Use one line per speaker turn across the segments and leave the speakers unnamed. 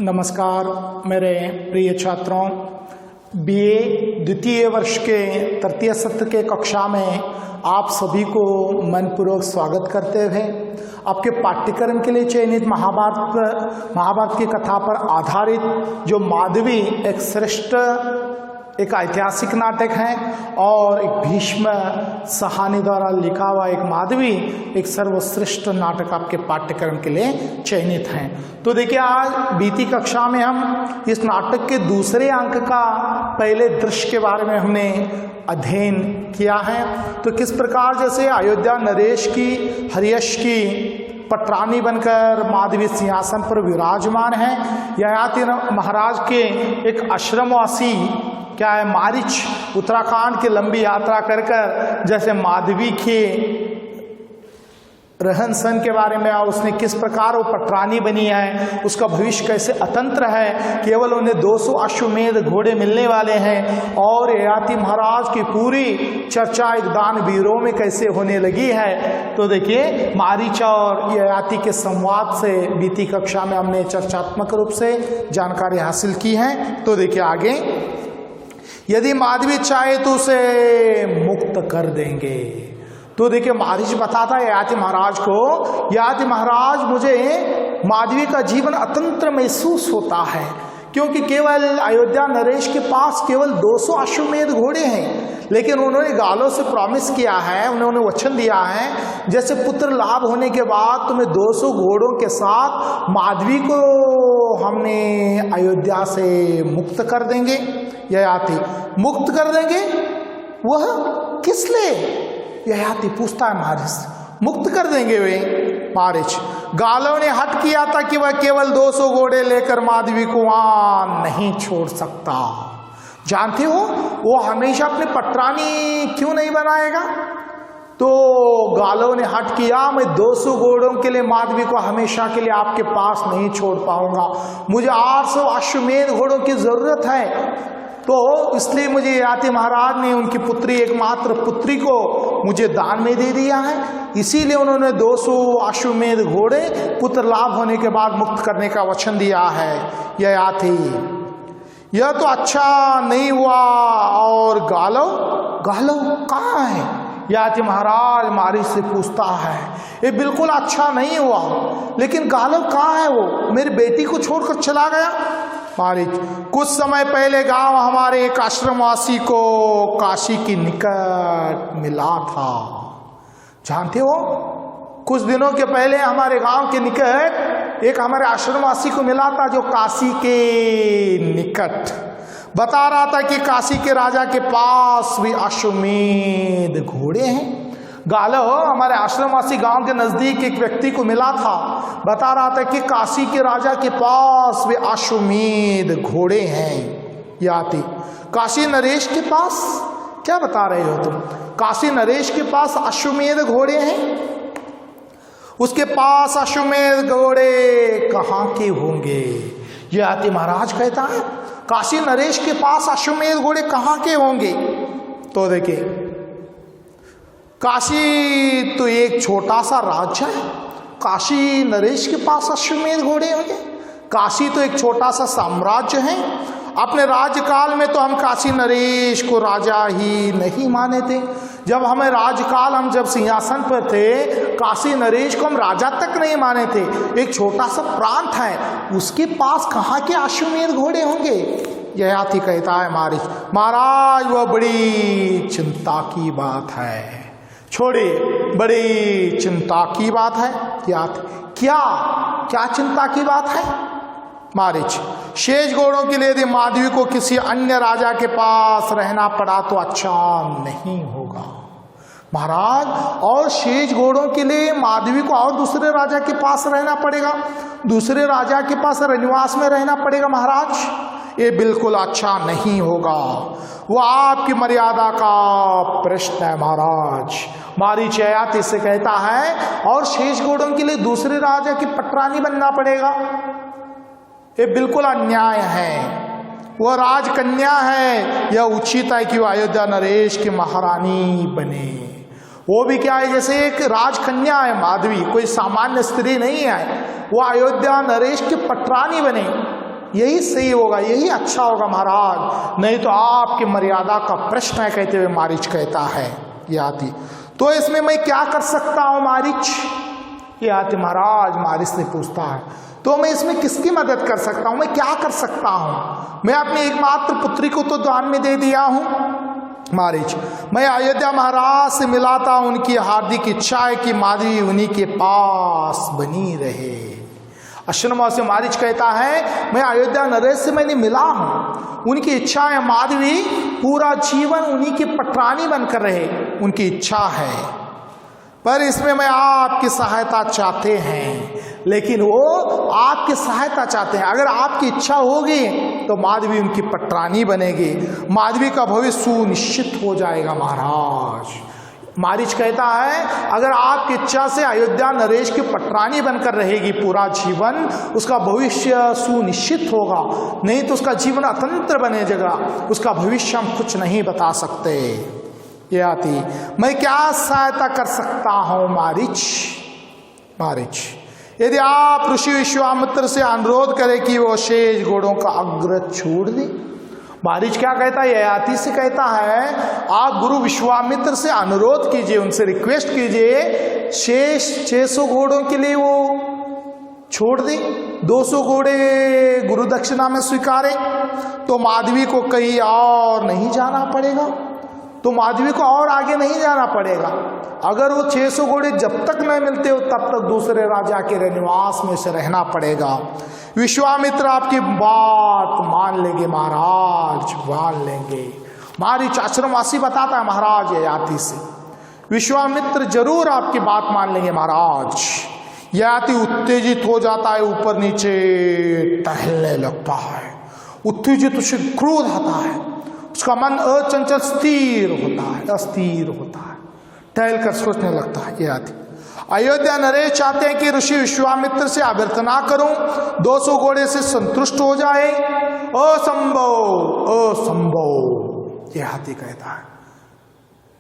नमस्कार मेरे प्रिय छात्रों, बीए द्वितीय वर्ष के तृतीय सत्र के कक्षा में आप सभी को मनपूर्वक स्वागत करते हुए आपके पाठ्यक्रम के लिए चयनित महाभारत की कथा पर आधारित जो माधवी एक श्रेष्ठ एक ऐतिहासिक नाटक है और एक भीष्म साहनी द्वारा लिखा हुआ एक माधवी एक सर्वश्रेष्ठ नाटक आपके पाठ्यक्रम के लिए चयनित हैं। तो देखिए, आज बीती कक्षा में हम इस नाटक के दूसरे अंक का पहले दृश्य के बारे में हमने अध्ययन किया है। तो किस प्रकार जैसे अयोध्या नरेश की हर्यश की पटरानी बनकर माधवी सिंहासन पर विराजमान है। ययाति महाराज के एक आश्रमवासी क्या है मारिच उत्तराखंड की लंबी यात्रा कर कर जैसे माधवी के रहन सहन के बारे में और उसने किस प्रकार वो पटरानी बनी है, उसका भविष्य कैसे अतंत्र है, केवल उन्हें 200 अश्वमेध घोड़े मिलने वाले हैं और ययाति महाराज की पूरी चर्चा एक दानवीरों में कैसे होने लगी है। तो देखिए, मारीच और ययाति के संवाद से बीती कक्षा में हमने चर्चात्मक रूप से जानकारी हासिल की है। तो देखिए आगे, यदि माधवी चाहे तो उसे मुक्त कर देंगे। तो देखिए, मारीच बताता है ययाति महाराज को, ययाति महाराज मुझे माधवी का जीवन अतंत्र महसूस होता है, क्योंकि केवल अयोध्या नरेश के पास केवल 200 अश्वमेध घोड़े हैं, लेकिन उन्होंने गालों से प्रॉमिस किया है, उन्होंने वचन दिया है, जैसे पुत्र लाभ होने के बाद तुम्हें 200 घोड़ों के साथ माधवी को हमने अयोध्या से मुक्त कर देंगे। ययाति मुक्त कर देंगे, वह किस लिए? ययाति पूछता है मारिच, मुक्त कर देंगे वे? मारिच, गालों ने हट किया था कि वह केवल 200 घोड़े लेकर माधवी को वहां नहीं छोड़ सकता। जानते हो वो हमेशा अपनी पटरानी क्यों नहीं बनाएगा? तो गालों ने हट किया, मैं 200 घोड़ों के लिए माधवी को हमेशा के लिए आपके पास नहीं छोड़ पाऊंगा, मुझे 800 अश्वमेध घोड़ों की जरूरत है। तो इसलिए मुझे ययाति महाराज ने उनकी पुत्री, एकमात्र पुत्री को मुझे दान में दे दिया है, इसीलिए उन्होंने 200 अश्वमेध घोड़े पुत्र लाभ होने के बाद मुक्त करने का वचन दिया है। ययाति, यह तो अच्छा नहीं हुआ। और गालव कहाँ है? ययाति महाराज मारिच से पूछता है, ये बिल्कुल अच्छा नहीं हुआ, लेकिन गालव कहाँ है? वो मेरी बेटी को छोड़कर चला गया। मारिच, कुछ समय पहले गांव हमारे एक आश्रमवासी को काशी की निकट मिला था। जानते हो, कुछ दिनों के पहले हमारे गांव के निकट एक हमारे आश्रमवासी को मिला था, जो काशी के निकट बता रहा था कि काशी के राजा के पास भी अश्वमेध घोड़े हैं। गालव हमारे आश्रमवासी गांव के नजदीक एक व्यक्ति को मिला था, बता रहा था कि काशी के राजा के पास भी अश्वमेध घोड़े हैं। याति, काशी नरेश के पास? क्या बता रहे हो तुम? काशी नरेश के पास अश्वमेध घोड़े हैं? उसके पास अश्वमेध घोड़े कहाँ के होंगे? ययाति महाराज कहता है, काशी नरेश के पास अश्वमेध घोड़े कहाँ के होंगे? तो देखिए, काशी तो एक छोटा सा राज्य है, काशी नरेश के पास अश्वमेध घोड़े होंगे? काशी तो एक छोटा सा साम्राज्य है। अपने राज्यकाल में तो हम काशी नरेश को राजा ही नहीं माने थे। जब हमें राज्यकाल, हम जब सिंहासन पर थे, काशी नरेश को हम राजा तक नहीं माने थे। एक छोटा सा प्रांत है, उसके पास कहाँ के अश्वमेध घोड़े होंगे? ययाति कहता है मारिच, महाराज वह बड़ी चिंता की बात है। छोड़िए, बड़ी चिंता की बात है। क्या चिंता की बात है? मारिच, शेष घोड़ों के लिए यदि माधवी को किसी अन्य राजा के पास रहना पड़ा तो अच्छा नहीं होगा। महाराज, और शेष घोड़ों के लिए माधवी को और दूसरे राजा के पास रहना पड़ेगा, दूसरे राजा के पास रनिवास में रहना पड़ेगा। महाराज, ये बिल्कुल अच्छा नहीं होगा, वो आपकी मर्यादा का प्रश्न है। महाराज, मारीच ययाति से कहता है, और शेष घोड़ों के लिए दूसरे राजा की पटरानी बनना पड़ेगा, ये बिल्कुल अन्याय है। वह राजकन्या है, यह उचित है कि वह अयोध्या नरेश की महारानी बने। वो भी क्या है, जैसे एक राजकन्या है माधवी, कोई सामान्य स्त्री नहीं है, वो अयोध्या नरेश की पटरानी बने। यही सही होगा, यही अच्छा होगा महाराज, नहीं तो आपकी मर्यादा का प्रश्न है, कहते हुए मारीच कहता है। ये आती तो इसमें मैं क्या कर सकता हूं मारीच? ये आती महाराज मारीच से पूछता है, तो मैं इसमें किसकी मदद कर सकता हूं, मैं क्या कर सकता हूं? मैं अपनी एकमात्र पुत्री को तो दान में दे दिया हूं मारीच। मैं अयोध्या महाराज से मिला था, उनकी हार्दिक इच्छा है कि माधवी उन्हीं के पास बनी रहे। आश्रम से मारीच कहता है, मैं अयोध्या नरेश से मैंने मिला हूं, उनकी इच्छा है माधवी पूरा जीवन उन्हीं की पटरानी बनकर रहे, उनकी इच्छा है, पर इसमें मैं आपकी सहायता चाहते हैं। लेकिन वो आपकी सहायता चाहते हैं, अगर आपकी इच्छा होगी तो माधवी उनकी पटरानी बनेगी, माधवी का भविष्य सुनिश्चित हो जाएगा महाराज। मारीच कहता है, अगर आपकी इच्छा से अयोध्या नरेश की पटरानी बनकर रहेगी पूरा जीवन, उसका भविष्य सुनिश्चित होगा, नहीं तो उसका जीवन अतंत्र बने जाएगा, उसका भविष्य हम कुछ नहीं बता सकते। ये आती, मैं क्या सहायता कर सकता हूं मारीच? मारीच, यदि आप ऋषि विश्वामित्र से अनुरोध करें कि वो शेष घोड़ों का अग्र छोड़ दे। मारीच क्या कहता है? ययाति से कहता है, आप गुरु विश्वामित्र से अनुरोध कीजिए, उनसे रिक्वेस्ट कीजिए, शेष 600 घोड़ों के लिए वो छोड़ दे, 200 घोड़े गुरु दक्षिणा में स्वीकारे, तो माधवी को कहीं और नहीं जाना पड़ेगा, तो माधवी को और आगे नहीं जाना पड़ेगा। अगर वो 600 घोड़े जब तक नहीं मिलते हो तब तक दूसरे राजा के निवास में से रहना पड़ेगा। विश्वामित्र आपकी बात मान लेंगे महाराज, मान लेंगे। मारीच आश्रमवासी बताता है महाराज ययाति से, विश्वामित्र जरूर आपकी बात मान लेंगे महाराज। ययाति उत्तेजित हो जाता है, ऊपर नीचे टहलने लगता है, उत्तेजित उसे क्रोध आता है, उसका मन अचंचल स्थिर होता है, अस्थिर होता है, टहल कर सोचने लगता है। ये आदि अयोध्या नरेश चाहते हैं कि ऋषि विश्वामित्र से अभ्यर्थना करूं, 200 घोड़े से संतुष्ट हो जाए। असंभव, असंभव, ये हाथी कहता है।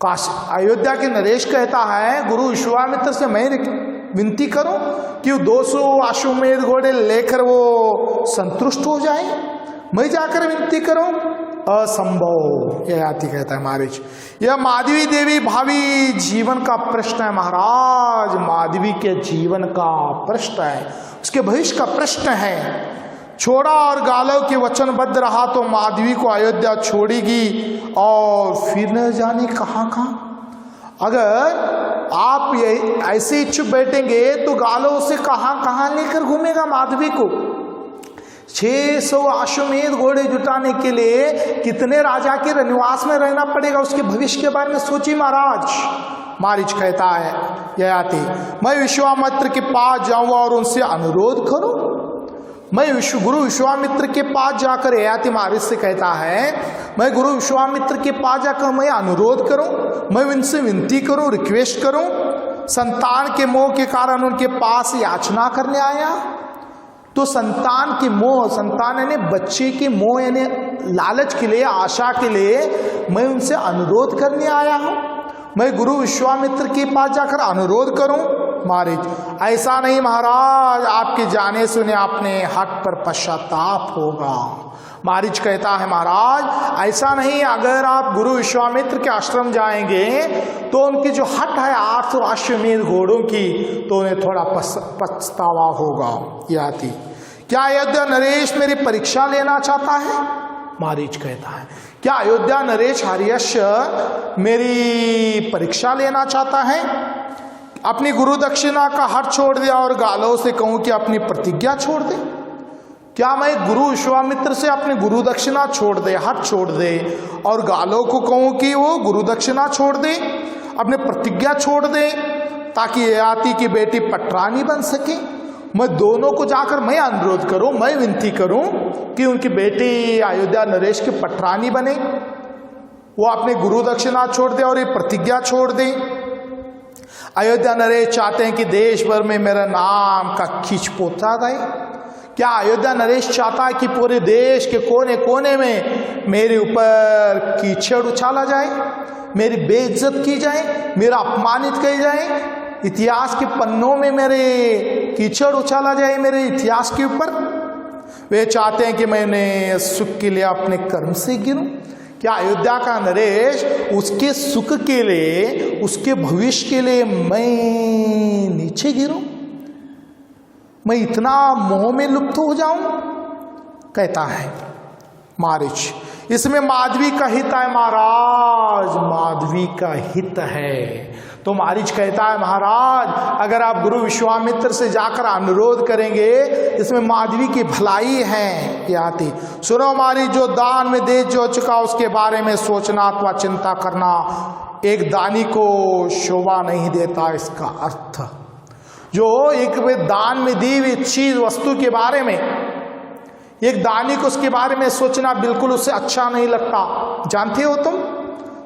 काश अयोध्या के नरेश कहता है, गुरु विश्वामित्र से मैं विनती करूं कि 200 अश्वमेध घोड़े लेकर वो संतुष्ट हो जाए, मैं जाकर विनती करूं? असंभव, यह आती कहता है मारीच। यह माधवी देवी भावी जीवन का प्रश्न है महाराज, माधवी के जीवन का प्रश्न है, उसके भविष्य का प्रश्न है। छोड़ा और गालव के वचनबद्ध रहा तो माधवी को अयोध्या छोड़ेगी और फिर न जाने कहां कहां। अगर आप ऐसे इच्छुक बैठेंगे तो गालव से कहां कहां लेकर घूमेगा माधवी को। 600 अश्वमेध घोड़े जुटाने के लिए कितने राजा के निवास में रहना पड़ेगा, उसके भविष्य के बारे में सोचिए महाराज। मारीच कहता है ययाति, मैं विश्वामित्र के पास जाऊं और उनसे अनुरोध करूं। मैं गुरु विश्वामित्र के पास जाकर, ययाति मारीच से कहता है, मैं गुरु विश्वामित्र के पास जाकर मैं अनुरोध करूं, मैं उनसे विनती करूं, रिक्वेस्ट करूं। संतान के मोह के कारण उनके पास याचना करने आया। तो संतान के मोह, संतान यानी बच्चे के मोह यानी लालच के लिए, आशा के लिए मैं उनसे अनुरोध करने आया हूं। मैं गुरु विश्वामित्र के पास जाकर अनुरोध करूं। मारीच, ऐसा नहीं महाराज, आपके जाने से उन्हें अपने हक पर पश्चाताप होगा। मारीच कहता है महाराज ऐसा नहीं, अगर आप गुरु विश्वामित्र के आश्रम जाएंगे तो उनकी जो हट है 800 अश्वमेध घोड़ों की, तो उन्हें थोड़ा पछतावा होगा। ये आती, क्या अयोध्या नरेश मेरी परीक्षा लेना चाहता है? मारीच कहता है, क्या अयोध्या नरेश हर्यश मेरी परीक्षा लेना चाहता है? अपनी गुरु दक्षिणा का हट छोड़ दिया और गालों से कहूं कि अपनी प्रतिज्ञा छोड़ दे। क्या मैं गुरु विश्वामित्र से अपनी गुरु दक्षिणा छोड़ दे, हट छोड़ दे, और गालों को कहूं कि वो गुरु दक्षिणा छोड़ दे, अपनी प्रतिज्ञा छोड़ दे, ताकि ययाति की बेटी पटरानी बन सके? मैं दोनों को जाकर मैं अनुरोध करूं, मैं विनती करूं कि उनकी बेटी अयोध्या नरेश की पटरानी बने, वो अपने गुरु दक्षिणा छोड़ दे और ये प्रतिज्ञा छोड़ दे। अयोध्या नरेश चाहते हैं कि देश भर में मेरा नाम का खींच पोता गए। क्या अयोध्या नरेश चाहता है कि पूरे देश के कोने कोने में मेरे ऊपर कीचड़ उछाला जाए, मेरी बेइज्जत की जाए, मेरा अपमानित किया जाए, इतिहास के पन्नों में मेरे कीचड़ उछाला जाए मेरे इतिहास के ऊपर? वे चाहते हैं कि मैंने सुख के लिए अपने कर्म से गिरूं। क्या अयोध्या का नरेश उसके सुख के लिए, उसके भविष्य के लिए मैं नीचे गिरूं, मैं इतना मोह में लुप्त हो जाऊं? कहता है मारीच। इसमें माधवी का हित है महाराज, माधवी का हित है। तो मारीच कहता है महाराज, अगर आप गुरु विश्वामित्र से जाकर अनुरोध करेंगे, इसमें माधवी की भलाई है। ये आती सुनो मारीच, जो दान में दे जो चुका उसके बारे में सोचना अथवा चिंता करना एक दानी को शोभा नहीं देता। इसका अर्थ जो एक दान में दी हुई चीज वस्तु के बारे में एक दानी को उसके बारे में सोचना बिल्कुल उसे अच्छा नहीं लगता। जानते हो तुम,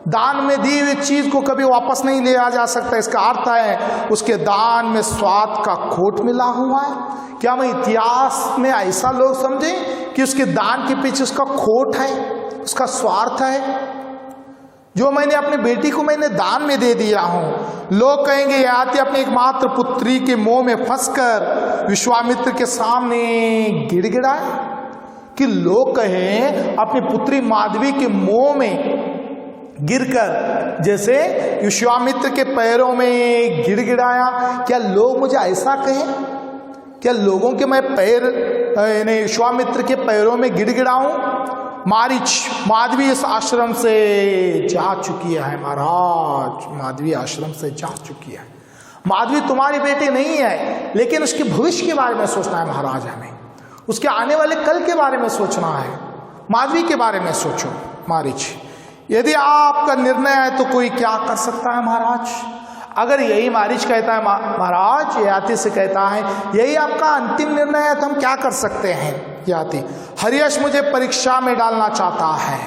दान में दी हुई चीज को कभी वापस नहीं लिया जा सकता। इसका अर्थ है उसके दान में स्वाद का खोट मिला हुआ है। क्या मैं इतिहास में ऐसा लोग समझे कि उसके दान के पीछे उसका खोट है, उसका स्वार्थ है? जो मैंने अपनी बेटी को मैंने दान में दे दिया हूं, लोग कहेंगे याति अपनी एकमात्र पुत्री के मोह में फंसकर विश्वामित्र के सामने गिड़गिड़ाए। कि लोग कहें अपनी पुत्री माधवी के मोह में गिरकर जैसे विश्वामित्र के पैरों में गिड़गिड़ाया। क्या लोग मुझे ऐसा कहें? क्या लोगों के मैं पैर विश्वामित्र के पैरों में गिड़गिड़ाऊं? मारीच, माधवी इस आश्रम से जा चुकी है महाराज, माधवी आश्रम से जा चुकी है। माधवी तुम्हारी बेटी नहीं है, लेकिन उसके भविष्य के बारे में सोचना है महाराज। हमें उसके आने वाले कल के बारे में सोचना है। माधवी के बारे में सोचो मारीच। यदि आपका निर्णय है तो कोई क्या कर सकता है महाराज? अगर यही मारीच कहता है महाराज, याति से कहता है यही आपका अंतिम निर्णय है तो हम क्या कर सकते हैं? याति, हर्यश मुझे परीक्षा में डालना चाहता है।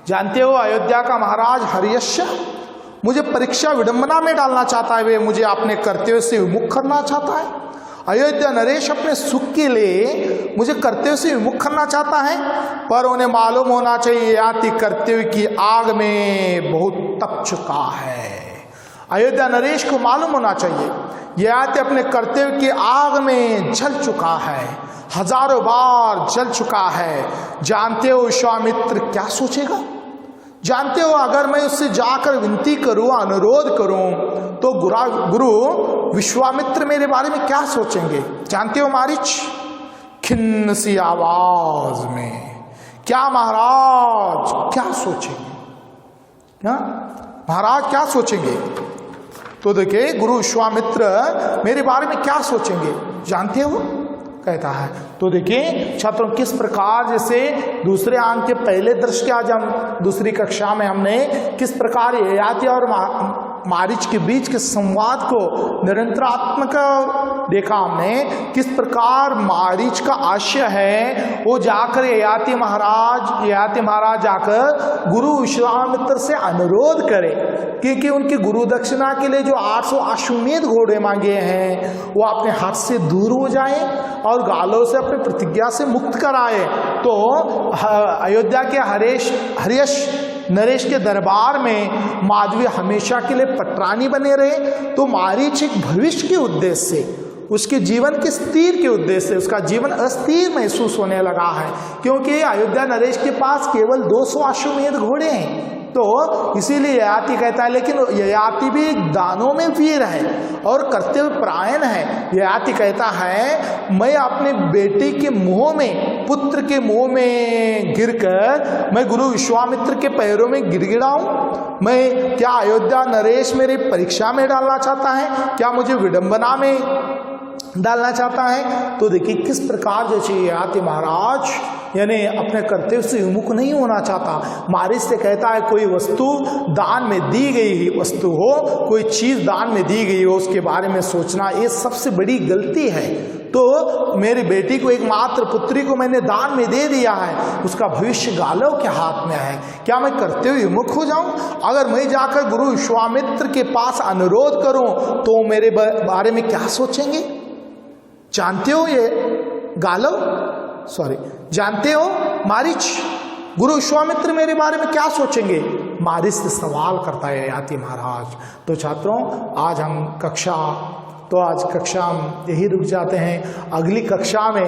जानते हो अयोध्या का महाराज हर्यश मुझे परीक्षा विडंबना में डालना चाहता है। वे मुझे अपने कर्तव्य से विमुख करना चाहता है। अयोध्या नरेश अपने सुख के लिए मुझे कर्तव्य से विमुख करना चाहता है। पर उन्हें मालूम होना चाहिए याति कर्तव्य की आग में बहुत तप चुका है। अयोध्या नरेश को मालूम होना चाहिए याति अपने कर्तव्य की आग में जल चुका है, हजारों बार जल चुका है। जानते हो विश्वामित्र क्या सोचेगा? जानते हो अगर मैं उससे जाकर विनती करूं, अनुरोध करूं, तो गुरु विश्वामित्र मेरे बारे में क्या सोचेंगे? जानते हो मारीच? खिन्न सी आवाज में, क्या महाराज क्या सोचेंगे? क्या महाराज क्या सोचेंगे? तो देखिए गुरु विश्वामित्र मेरे बारे में क्या सोचेंगे जानते हो? कहता है। तो देखिए छात्रों, किस प्रकार जैसे दूसरे अंक के पहले दृश्य के आज हम दूसरी कक्षा में हमने किस प्रकार ययाति और मारीच के बीच के संवाद को निरंतरात्मक देखा हमने। किस प्रकार मारीच का आशय है वो जाकर ययाति महाराज जाकर गुरु विश्वामित्र से अनुरोध करे क्योंकि उनकी गुरु दक्षिणा के लिए जो 800 अश्वमेध घोड़े मांगे हैं वो अपने हाथ से दूर हो जाए और गालों से अपनी प्रतिज्ञा से मुक्त कराए। तो अयोध्या के हर्यश नरेश के दरबार में माधवी हमेशा के लिए पटरानी बने रहे। तो मारीच एक भविष्य के उद्देश्य से, उसके जीवन के स्थिर के उद्देश्य से उसका जीवन अस्थिर महसूस होने लगा है क्योंकि अयोध्या नरेश के पास केवल 200 अश्वमेध घोड़े हैं। तो इसीलिए ययाति कहता है, लेकिन ययाति भी दानों में वीर है और कर्तव्य परायण है। ययाति कहता है मैं अपने बेटे के मुंह में, पुत्र के मुंह में गिरकर मैं गुरु विश्वामित्र के पैरों में गिड़गिड़ाऊं? मैं क्या अयोध्या नरेश मेरी परीक्षा में डालना चाहता है? क्या मुझे विडंबना में डालना चाहता है? तो देखिए किस प्रकार जैसे ययाति महाराज यानी अपने कर्तव्य से विमुख नहीं होना चाहता। मारीच से कहता है कोई वस्तु दान में दी गई वस्तु हो, कोई चीज दान में दी गई हो, उसके बारे में सोचना ये सबसे बड़ी गलती है। तो मेरी बेटी को, एकमात्र पुत्री को मैंने दान में दे दिया है, उसका भविष्य गालव के हाथ में है। क्या मैं कर्तव्य विमुख हो जाऊं? अगर मैं जाकर गुरु विश्वामित्र के पास अनुरोध करूं तो मेरे बारे में क्या सोचेंगे? जानते हो ये गालव, जानते हो मारीच, गुरु विश्वामित्र मेरे बारे में क्या सोचेंगे? मारीच से सवाल करता है ययाति महाराज। तो छात्रों, आज हम कक्षा तो आज कक्षा हम यही रुक जाते हैं। अगली कक्षा में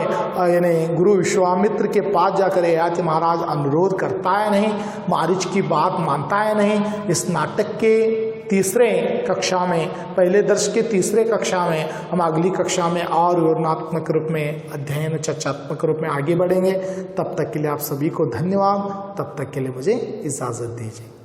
यानी गुरु विश्वामित्र के पास जाकर ययाति महाराज अनुरोध करता है नहीं, मारीच की बात मानता है नहीं। इस नाटक के तीसरे कक्षा में, पहले दर्श के तीसरे कक्षा में हम अगली कक्षा में और विवरणात्मक रूप में, अध्ययन चर्चात्मक रूप में आगे बढ़ेंगे। तब तक के लिए आप सभी को धन्यवाद। तब तक के लिए मुझे इजाज़त दीजिए।